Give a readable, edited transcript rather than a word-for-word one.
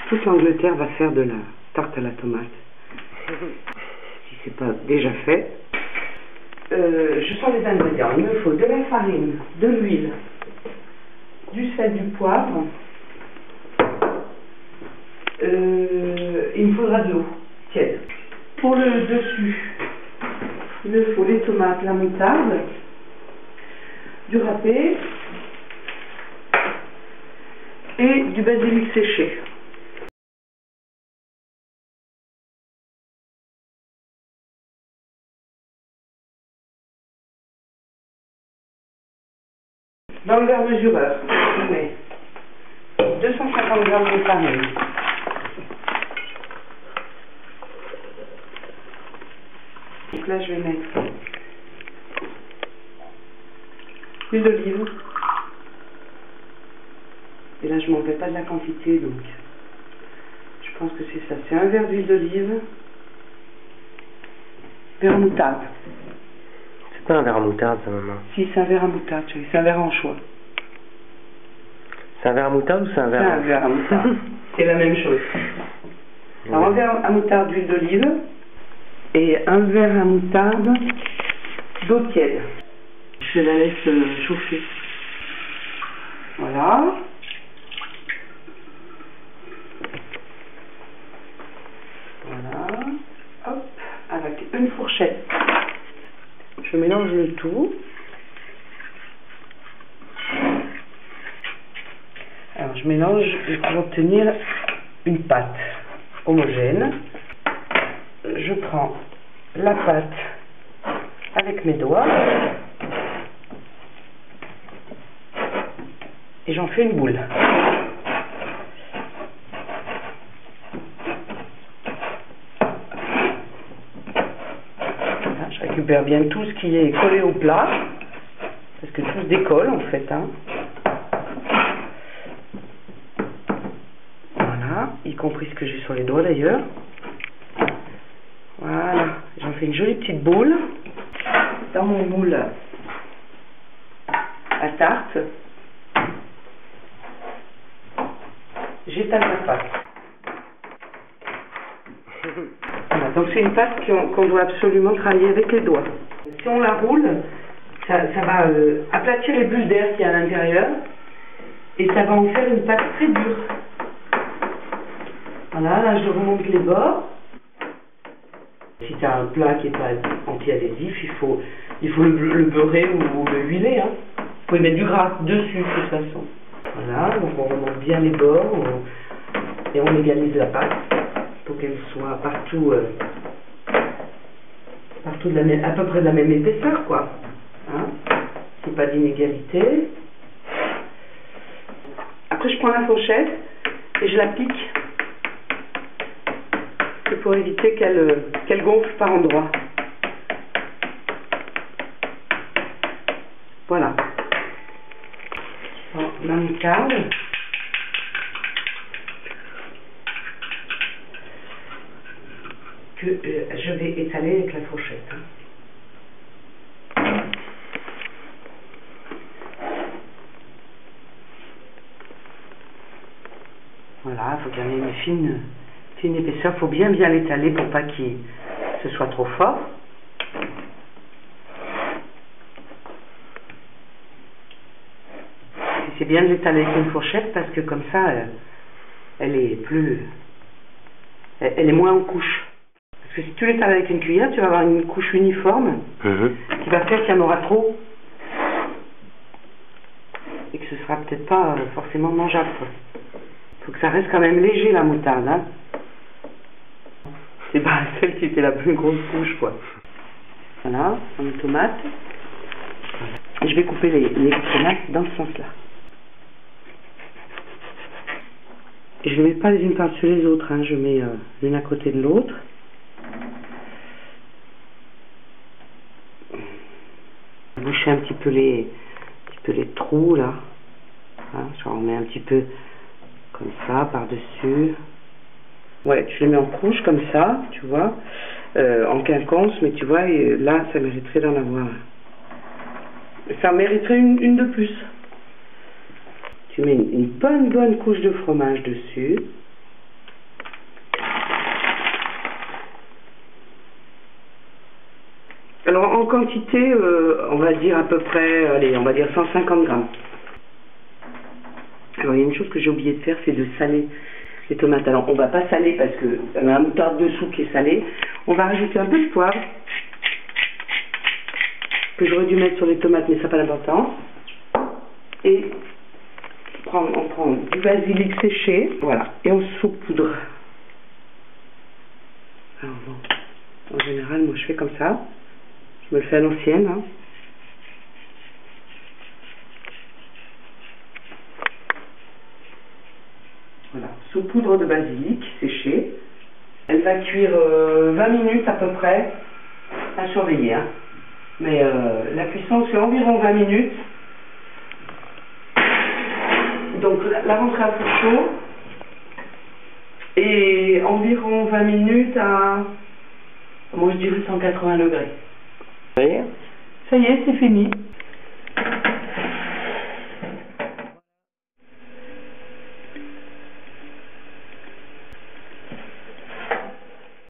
Toute l'Angleterre va faire de la tarte à la tomate. Si c'est pas déjà fait. Je sens les ingrédients. Il me faut de la farine, de l'huile, du sel, du poivre. Il me faudra de l'eau tiède. Pour le dessus, il me faut les tomates, la moutarde, du râpé et du basilic séché. Dans le verre mesureur, je mets 250 g de farine, donc là je vais mettre l'huile d'olive, et là je m'en vais pas de la quantité, donc je pense que c'est ça, c'est un verre d'huile d'olive, verre à moutarde. C'est pas un verre à moutarde, ça, maman? Si, c'est un verre à moutarde, c'est un verre anchois. C'est un verre à moutarde ou c'est un verre? C'est un verre à moutarde. C'est la même chose. Alors, un verre à moutarde d'huile d'olive et un verre à moutarde d'eau tiède. Je la laisse chauffer. Voilà. Voilà. Hop, avec une fourchette. Je mélange le tout. Alors je mélange pour obtenir une pâte homogène. Je prends la pâte avec mes doigts et j'en fais une boule. Je récupère bien tout ce qui est collé au plat, parce que tout se décolle en fait, hein. Voilà, y compris ce que j'ai sur les doigts d'ailleurs. Voilà, j'en fais une jolie petite boule. Dans mon moule à tarte, j'étale la pâte. Voilà, donc c'est une pâte qu'on doit absolument travailler avec les doigts. Si on la roule, ça va aplatir les bulles d'air qu'il y a à l'intérieur et ça va en faire une pâte très dure. Voilà, là je remonte les bords. Si tu as un plat qui n'est pas anti-adhésif, il faut le beurrer ou le huiler, hein. Vous pouvez mettre du gras dessus de toute façon. Voilà, donc on remonte bien les bords et on égalise la pâte pour qu'elle soit partout, à peu près de la même épaisseur, quoi. Hein, c'est pas d'inégalité. Après je prends la fourchette et je la pique. C'est pour éviter qu'elle gonfle par endroits. Voilà. Alors, la moutarde. Que je vais étaler avec la fourchette. Hein. Voilà, il faut garder une fine épaisseur. Il faut bien l'étaler pour pas que ce soit trop fort. C'est bien de l'étaler avec une fourchette parce que comme ça, elle est moins en couche. Parce que si tu l'étales avec une cuillère, tu vas avoir une couche uniforme qui va faire qu'il y en aura trop. Et que ce sera peut-être pas forcément mangeable. Il faut que ça reste quand même léger la moutarde. Hein. C'est pas celle qui était la plus grosse couche, quoi. Voilà, une tomate. Et je vais couper les tomates dans ce sens-là. Et je ne mets pas les unes par-dessus les autres, hein. Je mets l'une à côté de l'autre. Boucher un petit peu les trous là. Hein, je remets un petit peu comme ça par-dessus. Ouais, tu les mets en couche comme ça, tu vois, en quinconce, mais tu vois, et là, ça mériterait d'en avoir. Ça mériterait une de plus. Tu mets une bonne couche de fromage dessus. Alors en quantité, on va dire à peu près, allez, on va dire 150 grammes. Alors il y a une chose que j'ai oublié de faire, c'est de saler les tomates. Alors on va pas saler parce que y a un moutarde dessous qui est salé. On va rajouter un peu de poivre que j'aurais dû mettre sur les tomates, mais ça n'a pas d'importance. Et on prend du basilic séché, voilà, et on saupoudre. Alors bon, en général, moi je fais comme ça. Je me le fais à l'ancienne. Hein. Voilà, saupoudre de basilic séché. Elle va cuire 20 minutes à peu près, à surveiller. Hein. Mais la cuisson c'est environ 20 minutes. Donc la rentrée à four chaud. Et environ 20 minutes à, moi je dirais 180 degrés. Oui. Ça y est, c'est fini.